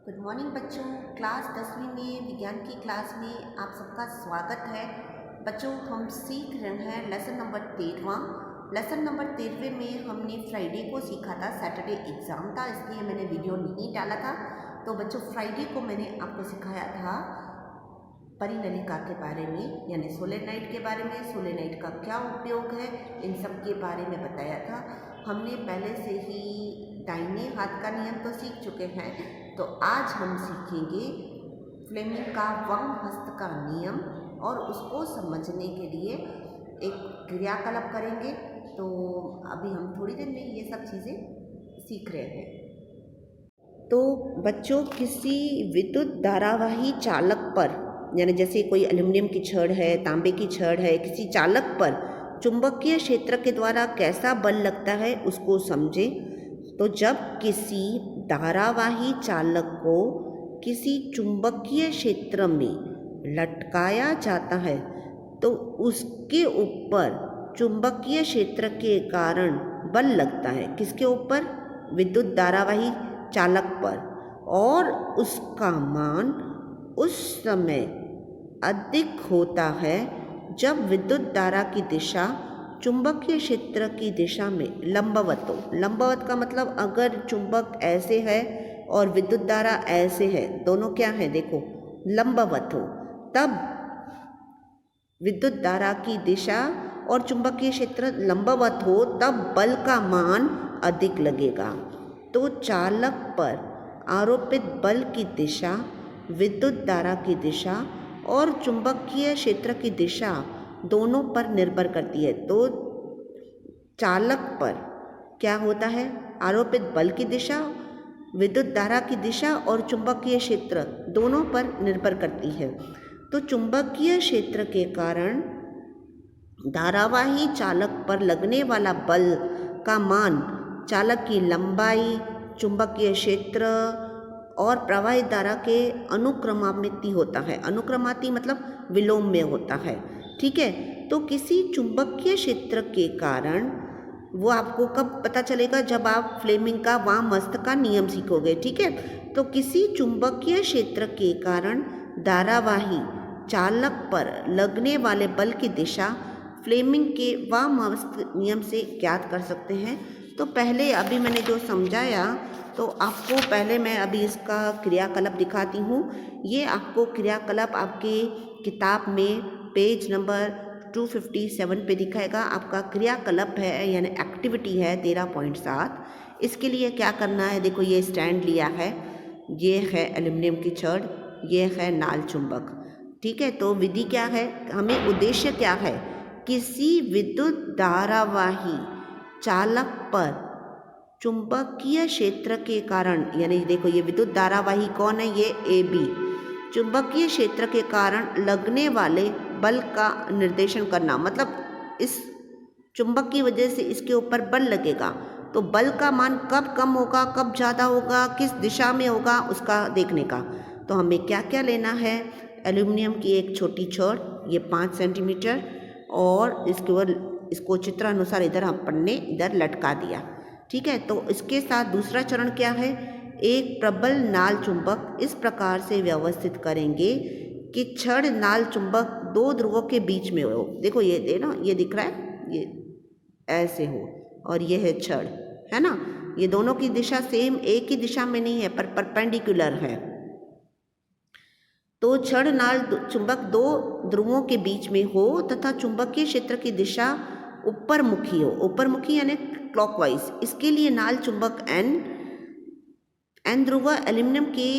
Good morning बच्चों। Class 10वीं में विज्ञान की क्लास में आप सबका स्वागत है। बच्चों हम सीख रहे हैं लेसन नंबर 13वां। लेसन नंबर 13वें में हमने फ्राइडे को सीखा था, सैटरडे एग्ज़ाम था इसलिए मैंने वीडियो नहीं डाला था। तो बच्चों फ्राइडे को मैंने आपको सिखाया था परिनलिका के बारे में, यानी सोलेनाइड के बारे में, सोलेनाइड का क्या उपयोग है, इन सब के बारे में बताया था। हमने पहले से ही दाहिने हाथ का नियम तो सीख चुके हैं, तो आज हम सीखेंगे फ्लेमिंग का वाम हस्त का नियम और उसको समझने के लिए एक क्रियाकलाप करेंगे। तो अभी हम थोड़ी देर में ये सब चीज़ें सीख रहे हैं। तो बच्चों किसी विद्युत धारावाही चालक पर, यानी जैसे कोई एल्युमिनियम की छड़ है, तांबे की छड़ है, किसी चालक पर चुंबकीय क्षेत्र के द्वारा कैसा बल लगता है उसको समझें। तो जब किसी धारावाही चालक को किसी चुंबकीय क्षेत्र में लटकाया जाता है तो उसके ऊपर चुंबकीय क्षेत्र के कारण बल लगता है। किसके ऊपर? विद्युत धारावाही चालक पर। और उसका मान उस समय अधिक होता है जब विद्युत धारा की दिशा चुंबकीय क्षेत्र की दिशा में लंबवत हो। लंबवत का मतलब अगर चुंबक ऐसे है और विद्युत धारा ऐसे है, दोनों क्या है देखो, लंबवत हो, तब विद्युत धारा की दिशा और चुंबकीय क्षेत्र लंबवत हो तब बल का मान अधिक लगेगा। तो चालक पर आरोपित बल की दिशा विद्युत धारा की दिशा और चुंबकीय क्षेत्र की दिशा दोनों पर निर्भर करती है। तो चालक पर क्या होता है? आरोपित बल की दिशा विद्युत धारा की दिशा और चुंबकीय क्षेत्र दोनों पर निर्भर करती है। तो चुंबकीय क्षेत्र के कारण धारावाही चालक पर लगने वाला बल का मान चालक की लंबाई, चुंबकीय क्षेत्र और प्रवाहित धारा के अनुक्रमानुपाती होता है। अनुक्रमानुपाती मतलब विलोम में होता है, ठीक है। तो किसी चुंबकीय क्षेत्र के कारण, वो आपको कब पता चलेगा? जब आप फ्लेमिंग का वाम हस्त का नियम सीखोगे, ठीक है। तो किसी चुंबकीय क्षेत्र के कारण धारावाही चालक पर लगने वाले बल की दिशा फ्लेमिंग के वाम हस्त नियम से ज्ञात कर सकते हैं। तो पहले अभी मैंने जो समझाया, तो आपको पहले मैं अभी इसका क्रियाकलाप दिखाती हूँ। ये आपको क्रियाकलाप आपके किताब में पेज नंबर 257 पे दिखाएगा। आपका क्रियाकलाप है यानी एक्टिविटी है 13.7। इसके लिए क्या करना है, देखो ये स्टैंड लिया है, ये है एल्युमिनियम की छड़, ये है नाल चुंबक, ठीक है। तो विधि क्या है, हमें उद्देश्य क्या है? किसी विद्युत धारावाही चालक पर चुंबकीय क्षेत्र के कारण, यानी देखो ये विद्युत धारावाही कौन है, ये AB, चुंबकीय क्षेत्र के कारण लगने वाले बल का निर्देशन करना। मतलब इस चुंबक की वजह से इसके ऊपर बल लगेगा, तो बल का मान कब कम होगा, कब ज़्यादा होगा, किस दिशा में होगा, उसका देखने का। तो हमें क्या क्या लेना है? एल्युमिनियम की एक छोटी छड़, ये 5 सेंटीमीटर, और इसके ऊपर इसको चित्रानुसार इधर अपन ने इधर लटका दिया, ठीक है। तो इसके साथ दूसरा चरण क्या है? एक प्रबल नाल चुंबक इस प्रकार से व्यवस्थित करेंगे कि छड़ नाल चुंबक दो ध्रुवों के बीच में हो। देखो ये ना, ये दिख रहा है, ये ऐसे हो, और ये है छड़, है ना। ये दोनों की दिशा सेम एक ही दिशा में नहीं है, पर परपेंडिकुलर है। तो छड़ नाल चुंबक दो ध्रुवों के बीच में हो तथा चुंबकीय क्षेत्र की दिशा ऊपर मुखी हो। ऊपर मुखी यानी क्लॉकवाइज। इसके लिए नाल चुंबक एन ध्रुव एल्युमिनियम के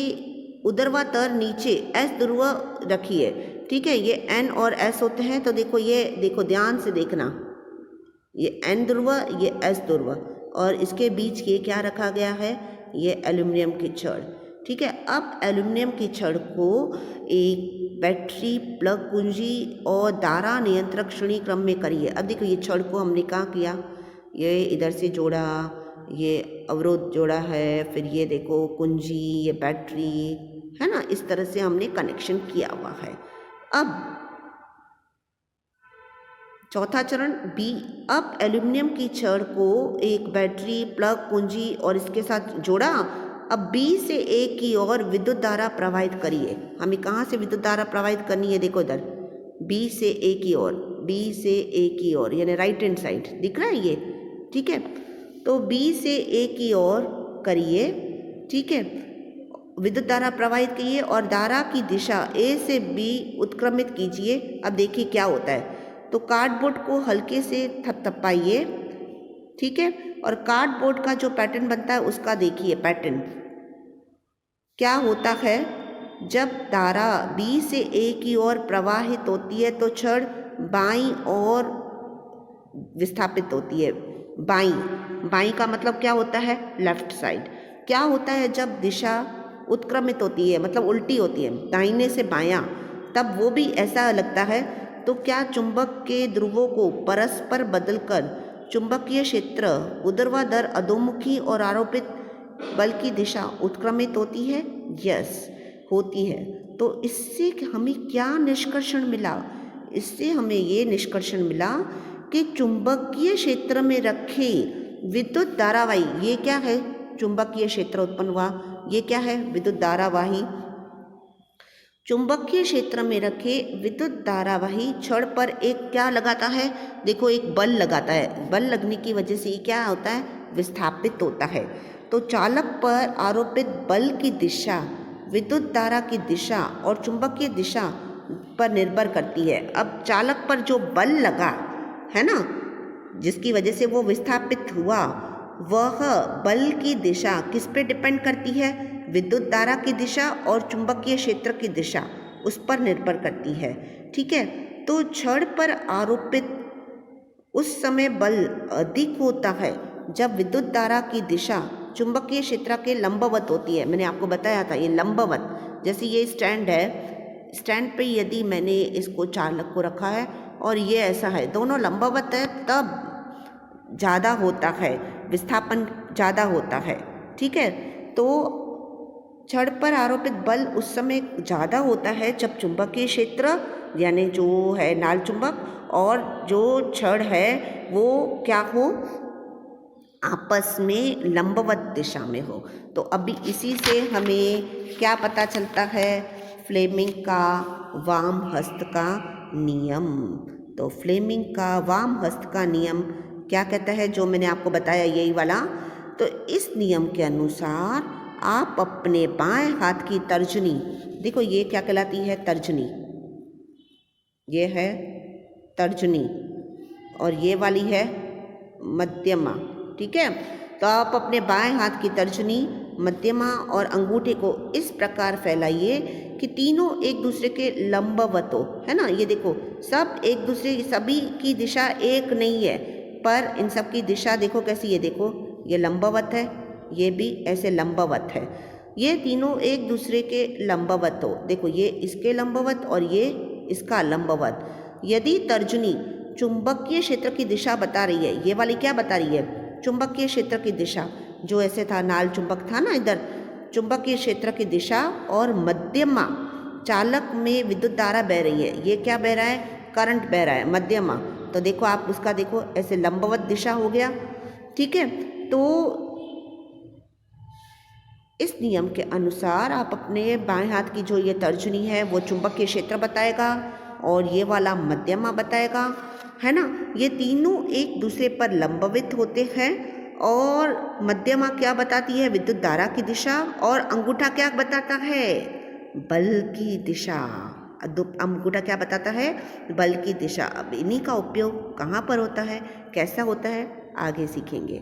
ऊर्ध्वाधर नीचे एस ध्रुव रखिए, ठीक है। ये एन और एस होते हैं, तो देखो ये देखो ध्यान से देखना, ये एन ध्रुव, ये एस ध्रुव, और इसके बीच ये क्या रखा गया है? ये एल्युमिनियम की छड़, ठीक है। अब एल्युमिनियम की छड़ को एक बैटरी, प्लग कुंजी और धारा नियंत्रक श्रेणी क्रम में करिए। अब देखो ये छड़ को हमने क्या किया, ये इधर से जोड़ा, ये अवरोध जोड़ा है, फिर ये देखो कुंजी, ये बैटरी, है ना। इस तरह से हमने कनेक्शन किया हुआ है। अब चौथा चरण बी। अब एल्युमिनियम की छड़ को एक बैटरी, प्लग कुंजी और इसके साथ जोड़ा अब बी से ए की ओर विद्युत धारा प्रवाहित करिए। हमें कहाँ से विद्युत धारा प्रवाहित करनी है, देखो इधर बी से ए की ओर, बी से ए की ओर यानी राइट हैंड साइड दिख रहा है ये, ठीक है। तो बी से ए की ओर करिए, ठीक है, विद्युत धारा प्रवाहित कीजिए और धारा की दिशा ए से बी उत्क्रमित कीजिए। अब देखिए क्या होता है, तो कार्डबोर्ड को हल्के से थपथपाइए, ठीक है, और कार्डबोर्ड का जो पैटर्न बनता है उसका देखिए पैटर्न क्या होता है। जब धारा बी से ए की ओर प्रवाहित होती है तो छड़ बाईं ओर विस्थापित होती है। बाईं का मतलब क्या होता है, लेफ्ट साइड। क्या होता है जब दिशा उत्क्रमित होती है मतलब उल्टी होती है, दाहिने से बायां, तब वो भी ऐसा लगता है। तो क्या चुंबक के ध्रुवों को परस्पर बदलकर चुंबकीय क्षेत्र ऊर्ध्वाधर अधोमुखी और आरोपित बल की दिशा उत्क्रमित होती है? यस, होती है। तो इससे हमें क्या निष्कर्षण मिला? इससे हमें ये निष्कर्षण मिला कि चुंबकीय क्षेत्र में रखे विद्युत धारावाही, ये क्या है, चुंबकीय क्षेत्र उत्पन्न हुआ, ये क्या है, विद्युत धारावाही। चुंबकीय क्षेत्र में रखे विद्युत धारावाही छड़ पर एक क्या लगाता है, देखो एक बल लगाता है। बल लगने की वजह से ये क्या होता है, विस्थापित होता है। तो चालक पर आरोपित बल की दिशा विद्युत धारा की दिशा और चुंबकीय दिशा पर निर्भर करती है। अब चालक पर जो बल लगा है ना, जिसकी वजह से वो विस्थापित हुआ, वह बल की दिशा किस पे डिपेंड करती है, विद्युत धारा की दिशा और चुंबकीय क्षेत्र की दिशा उस पर निर्भर करती है, ठीक है। तो छड़ पर आरोपित उस समय बल अधिक होता है जब विद्युत धारा की दिशा चुंबकीय क्षेत्र के लंबवत होती है। मैंने आपको बताया था ये लंबवत, जैसे ये स्टैंड है, स्टैंड पे यदि मैंने इसको चालक को रखा है और ये ऐसा है, दोनों लंबवत है, तब ज़्यादा होता है, विस्थापन ज़्यादा होता है, ठीक है। तो छड़ पर आरोपित बल उस समय ज़्यादा होता है जब चुंबकीय क्षेत्र यानी जो है नाल चुंबक और जो छड़ है वो क्या हो, आपस में लंबवत दिशा में हो। तो अभी इसी से हमें क्या पता चलता है, फ्लेमिंग का वाम हस्त का नियम। तो फ्लेमिंग का वाम हस्त का नियम क्या कहता है, जो मैंने आपको बताया यही वाला। तो इस नियम के अनुसार आप अपने बाएं हाथ की तर्जनी, देखो ये क्या कहलाती है, तर्जनी, ये है तर्जनी और ये वाली है मध्यमा, ठीक है। तो आप अपने बाएं हाथ की तर्जनी, मध्यमा और अंगूठे को इस प्रकार फैलाइए कि तीनों एक दूसरे के लंबवत हो, है ना। ये देखो सब एक दूसरे, सभी की दिशा एक नहीं है, पर इन सब की दिशा देखो कैसी, ये देखो ये लंबवत है, ये भी ऐसे लंबवत है, ये तीनों एक दूसरे के लंबवत हो। देखो ये इसके लंबवत और ये इसका लंबवत। यदि तर्जनी चुंबकीय क्षेत्र की दिशा बता रही है, ये वाली क्या बता रही है, चुंबकीय क्षेत्र की दिशा, जो ऐसे था नाल चुंबक था ना इधर, चुंबकीय क्षेत्र की दिशा, और मध्यमा चालक में विद्युत धारा बह रही है, ये क्या बह रहा है, करंट बह रहा है, मध्यमा। तो देखो आप उसका देखो ऐसे लंबवत दिशा हो गया, ठीक है। तो इस नियम के अनुसार आप अपने बाएं हाथ की जो ये तर्जनी है वो चुंबकीय क्षेत्र बताएगा और ये वाला मध्यमा बताएगा, है ना। ये तीनों एक दूसरे पर लंबवित होते हैं और मध्यमा क्या बताती है, विद्युत धारा की दिशा, और अंगूठा क्या बताता है, बल की दिशा। अंगूठा क्या बताता है, बल की दिशा। अब इन्हीं का उपयोग कहाँ पर होता है, कैसा होता है, आगे सीखेंगे।